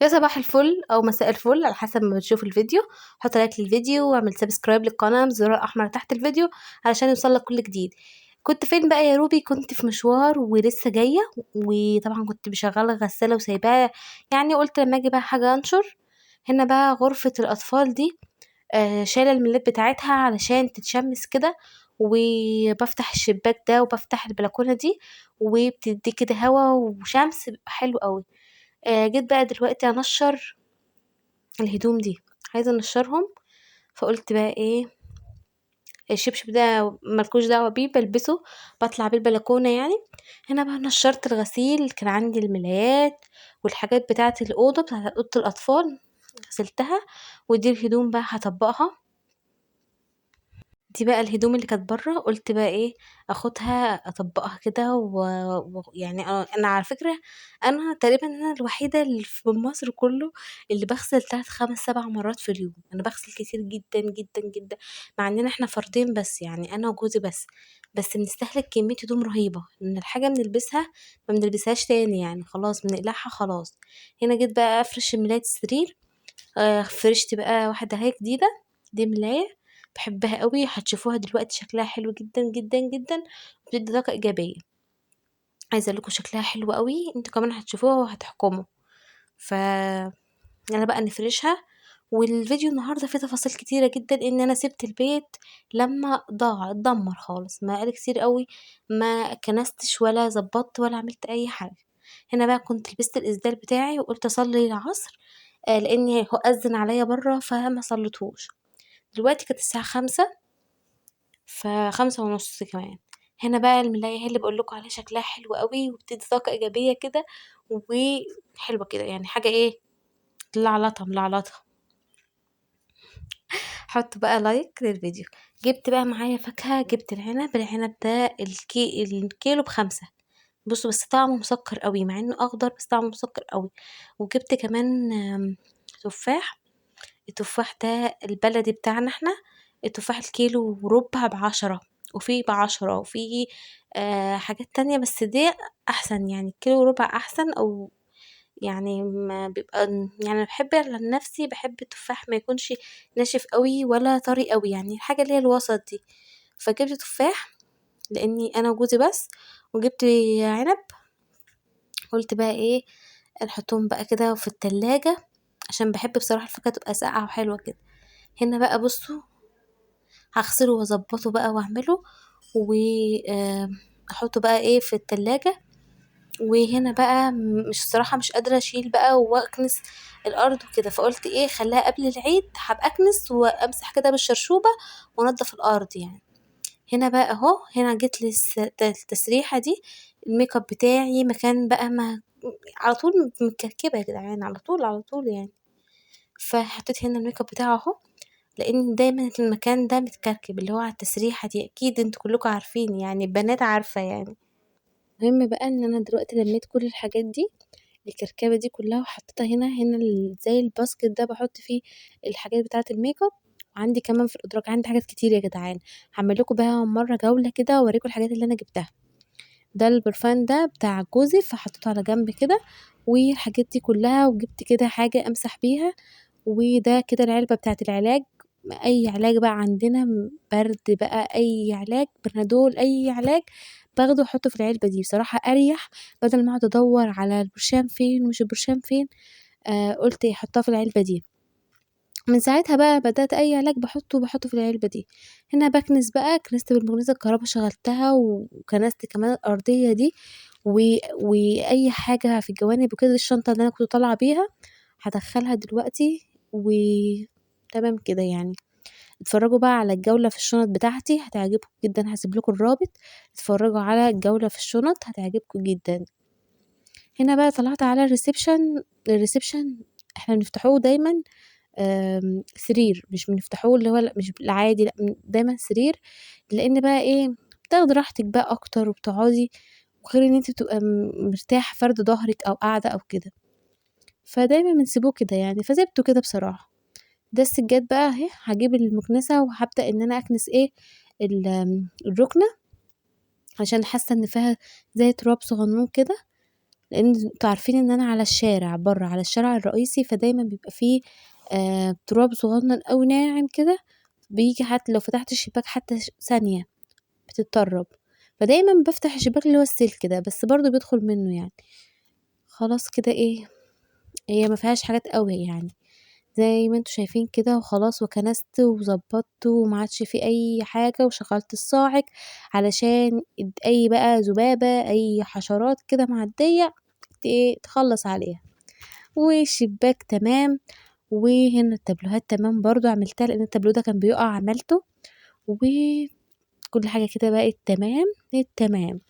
يا صباح الفل او مساء الفل على حسب ما بتشوف الفيديو. حط لايك للفيديو واعمل سبسكرايب للقناه بالزرار الاحمر تحت الفيديو علشان يوصلك كل جديد. كنت فين بقى يا روبي؟ كنت في مشوار ولسه جايه، وطبعا كنت بشغله غساله وسايباها، يعني قلت لما اجي بقى حاجه انشر. هنا بقى غرفه الاطفال دي، شايله الملايات بتاعتها علشان تتشمس كده، وبفتح الشباك ده وبفتح البلكونه دي، وبتدي كده هوا وشمس، بيبقى حلو قوي. جيت بقى دلوقتي انشر الهدوم دي، عايزه انشرهم. فقلت بقى ايه، الشبشب ده ملكوش دعوه بيه، بلبسه بطلع بيه البلكونه يعني. هنا بقى نشرت الغسيل، كان عندي الملايات والحاجات بتاعه الاوضه، بتاعه اوضه الاطفال، غسلتها. ودي الهدوم بقى هطبقها. دي بقى الهدوم اللي كانت بره، قلت بقى ايه، اخدها اطبقها كده يعني انا على فكره، انا تقريبا انا الوحيده اللي في مصر كله اللي بغسل 3 5 7 مرات في اليوم. انا بغسل كتير جدا جدا جدا، مع اننا احنا فردين بس، يعني انا وجوزي بس بنستهلك كميه هدوم رهيبه، ان الحاجه بنلبسها ما بنلبسهاش تاني، يعني خلاص بنقلعها خلاص. هنا جيت بقى افرش ملاية السرير. فرشت بقى واحده هي جديده، دي ملاية بحبها قوي، هتشوفوها دلوقتي شكلها حلو جدا جدا جدا، بتدي طاقة إيجابية. عايزة لكم شكلها حلو قوي، انتوا كمان هتشوفوها وهتحكموا. ف انا بقى نفرشها. والفيديو النهارده فيه تفاصيل كتيره جدا، ان انا سبت البيت لما اتدمر خالص، ما قال كتير قوي، ما كنستش ولا زبطت ولا عملت اي حاجه. هنا بقى كنت لبست الاسدال بتاعي وقلت اصلي العصر، لاني هو اذن عليا بره فما صليتهوش. دلوقتي كانت الساعه 5، ف5:30 كمان. هنا بقى الملاية هي اللي بقولكوا عليها شكلها حلو قوي، وبتدي طاقة إيجابية كده، وحلوة كده، يعني حاجة ايه، ملعلطة ملعلطة. حط بقى لايك للفيديو. جبت بقى معايا فاكهة، جبت العنب ده الكيلو ب5. بصوا بس طعمه مسكر قوي، مع انه اخضر بس طعمه مسكر قوي. وجبت كمان تفاح. التفاح ده البلدي بتاعنا احنا، التفاح الكيلو وربع ب10، وفي ب10، وفي حاجات تانية، بس دي احسن، يعني الكيلو وربع احسن، او يعني ما بيبقى، يعني انا بحب عن نفسي، بحب التفاح ما يكونش ناشف قوي ولا طري قوي، يعني الحاجة اللي هي الوسط دي. فجبت تفاح لاني انا وجوزي بس، وجبت عنب. قلت بقى ايه، نحطهم بقى كده في التلاجة، عشان بحب بصراحة الفاكهة تبقى ساقعة وحلوة كده. هنا بقى بصوا، هغسله واظبطه بقى واعمله، واحطه بقى ايه في التلاجة. وهنا بقى مش الصراحة مش قادرة اشيل بقى واكنس الارض وكده، فقلت ايه، خليها قبل العيد هبقى اكنس وامسح كده بالشرشوبة وانضف الارض يعني. هنا بقى اهو، هنا جيت لي التسريحة دي، الميك اب بتاعي مكان بقى ما، على طول مكركبة يا جدعان، على طول على طول يعني. فحطيت هنا الميك اب بتاعه اهو، لان دايما المكان ده متكركب، اللي هو على التسريحة دي، اكيد انتوا كلكم عارفين، يعني بنات عارفة يعني. المهم بقى ان انا دلوقتي لميت كل الحاجات دي، الكركبة دي كلها، وحطيتها هنا زي الباسكت ده بحط فيه الحاجات بتاعة الميك اب. وعندي كمان في الادراج عندي حاجات كتير يا جدعان، هعمل لكم بقى مرة جولة كده واوريكم الحاجات اللي انا جبتها. ده البرفان ده بتاع جوزي، فحطيته على جنب كده، والحاجات دي كلها، وجبت كده حاجة امسح بيها. وده كده العلبة بتاعة العلاج، اي علاج بقى عندنا، برد بقى، اي علاج، بنادول، اي علاج باخده احطه في العلبة دي، بصراحة اريح، بدل ما اقعد ادور على البرشام فين ومش البرشام فين. قلت احطها في العلبة دي. من ساعتها بقى بدأت اي علاج بحطه في العلبة دي. هنا بكنس بقى، كنست بالمكنسة الكهرباء، شغلتها، وكنست كمان الارضية دي، واي حاجة في الجوانب وكده. الشنطة اللي انا كنت طالعة بيها هدخلها دلوقتي، تمام كده يعني. اتفرجوا بقى على الجولة في الشنط بتاعتي، هتعجبكم جدا، هسيب لكم الرابط، اتفرجوا على الجولة في الشنط هتعجبكم جدا. هنا بقى طلعت على الريسبشن احنا بنفتحوه دايما سرير، مش بنفتحوه اللي هو مش العادي، لا دايما سرير، لان بقى ايه، بتاخدي راحتك بقى اكتر وبتقعدي، وغير ان انت بتبقى مرتاحة فرد ظهرك او قاعدة او كده، فدايما بنسيبوه كده يعني، فسيبته كده بصراحة. ده السجاد بقى اهي، هجيب المكنسة وهبدأ ان انا اكنس ايه، الركنة، عشان حاسة ان فيها زي تراب صغنون كده، لان انتوا عارفين ان انا على الشارع بره، على الشارع الرئيسي، فدايما بيبقى فيه تراب صغنن أوي ناعم كده، بيجي حتى لو فتحت الشباك حتى ثانية بتتطرب. فدايما بفتح الشباك اللي هو السلك ده، بس برضو بيدخل منه يعني. خلاص كده ايه، هي ما فيهاش حاجات قوي يعني، زي ما انتوا شايفين كده وخلاص. وكنست وظبطت وما عادش في اي حاجه، وشغلت الصاعق علشان اي بقى ذبابه اي حشرات كده معديه تخلص عليها. والشباك تمام، وهنا التابلوهات تمام برضو عملتها، لان التابلو ده كان بيقع عملته، وكل حاجه كده بقت تمام التمام.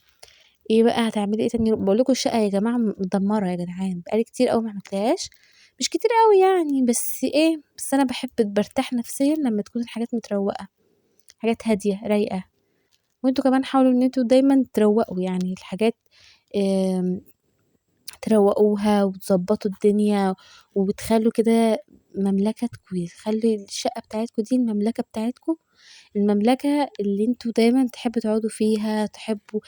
ايه بقى هتعملي ايه تاني؟ بقول لكم الشقه يا جماعه مدمره يا جدعان، بقالي كتير قوي ما عملتهاش، مش كتير قوي يعني، بس ايه، بس انا بحب برتاح نفسيا لما تكون الحاجات متروقه، حاجات هاديه رايقه. وانتوا كمان حاولوا ان انتوا دايما تروقوا يعني الحاجات، آم، تروقوها وتظبطوا الدنيا، وبتخلوا كده مملكتكم، تخلي الشقه بتاعتكم دي المملكه بتاعتكم، المملكة اللي انتوا دايما تحبوا تقعدوا فيها، تحبوا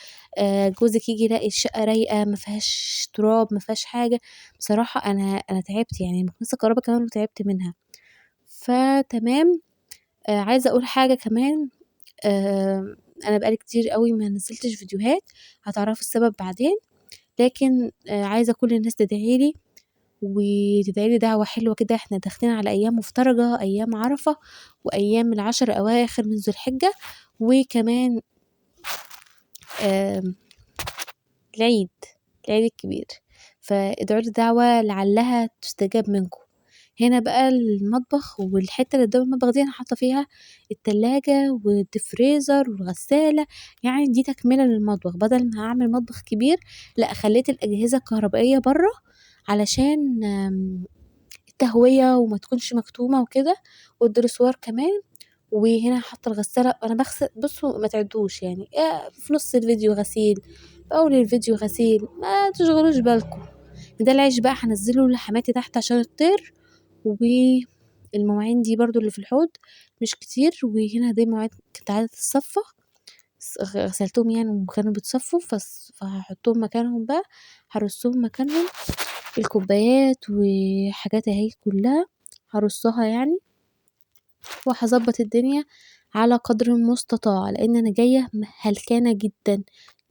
جوزك يجي يلاقي الشقة رايقة ما فيهاش تراب ما فيهاش حاجة. بصراحة انا تعبت يعني، مكنسة الكهرباء كمان وتعبت منها. فتمام. عايزة اقول حاجة كمان، انا بقالي كتير قوي ما نزلتش فيديوهات، هتعرفوا السبب بعدين. لكن عايزة كل الناس تدعيلي، وتدعيلي دعوة حلوة كده، احنا داخلين على أيام مفترجة، أيام عرفة، وأيام العشر أواخر من ذو الحجة، وكمان آم، العيد، العيد الكبير. فادعوا لي دعوة لعلها تستجاب منكم. هنا بقى المطبخ، والحتة اللي قدام المطبخ دي انا حاطة فيها التلاجة والدفريزر والغسالة، يعني دي تكملة للمطبخ. بدل ما هعمل مطبخ كبير، لا خليت الأجهزة الكهربائية برا، علشان التهوية وما تكونش مكتومة وكده، والدرسوار كمان. وهنا حاطة الغسالة، انا بغسل، بصوا ما تعدوش يعني، في نص الفيديو غسيل، في اول الفيديو غسيل، ما تشغلوش بالكم. ده العيش بقى هنزله لحماتي تحت عشان الطير. والمواعين دي برضو اللي في الحوض مش كتير، وهنا دي مواعين كانت عايزة تتصفى، غسلتهم يعني وكانوا بيتصفوا، فهحطهم مكانهم بقى، هرصهم مكانهم. الكوبايات وحاجات اهي كلها هرصها يعني، وهظبط الدنيا على قدر المستطاع، لان انا جايه هلكانه جدا،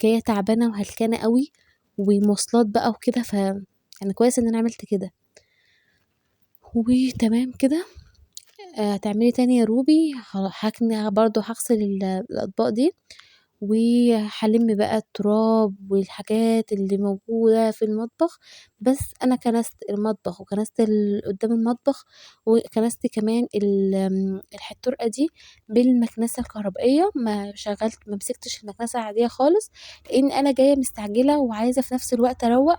جايه تعبانه وهلكانه قوي، ومواصلات بقى وكده، يعني كويس ان انا عملت كده. وتمام كده. هتعملي تاني يا روبي؟ هكني برضو هغسل الاطباق دي، وهلم بقى التراب والحاجات اللي موجودة في المطبخ. بس انا كنست المطبخ، وكنست قدام المطبخ، وكنست كمان الحتورقة دي بالمكنسة الكهربائية، ما مسكتش المكنسة العادية خالص، لان انا جاية مستعجلة وعايزة في نفس الوقت اروق.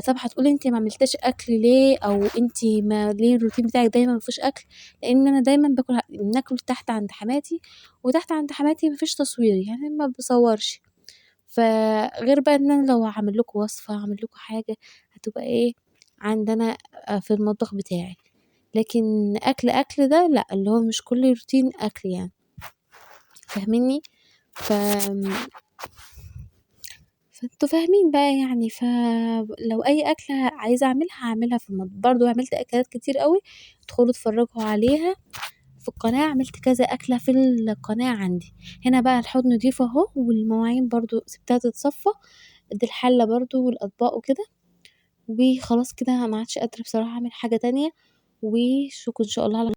طب هتقولي انت ما عملتش اكل ليه، او انت ما ليه الروتين بتاعك دايما ما فيهوش اكل؟ لان انا دايما بناكل تحت عند حماتي، وتحت عند حماتي ما فيش تصوير يعني، ما بصورش. فغير بقى ان انا لو هعمل لكم وصفه، هعمل لكم حاجه، هتبقى ايه عندنا في المطبخ بتاعي. لكن اكل ده لا، اللي هو مش كل روتين اكل يعني، فاهميني؟ ف فانتوا فاهمين بقى يعني. فلو اي اكله عايزه اعملها هعملها في المطبخ. برضو عملت اكلات كتير قوي، ادخلوا اتفرجوا عليها في القناه، عملت كذا اكله في القناه عندي. هنا بقى الحوض نضيف اهو، والمواعين برضو سبتها تتصفى، دي الحله برضو والاطباق وكده. وخلاص كده ما عادش قادره بصراحه اعمل حاجه تانية. وشكرا ان شاء الله على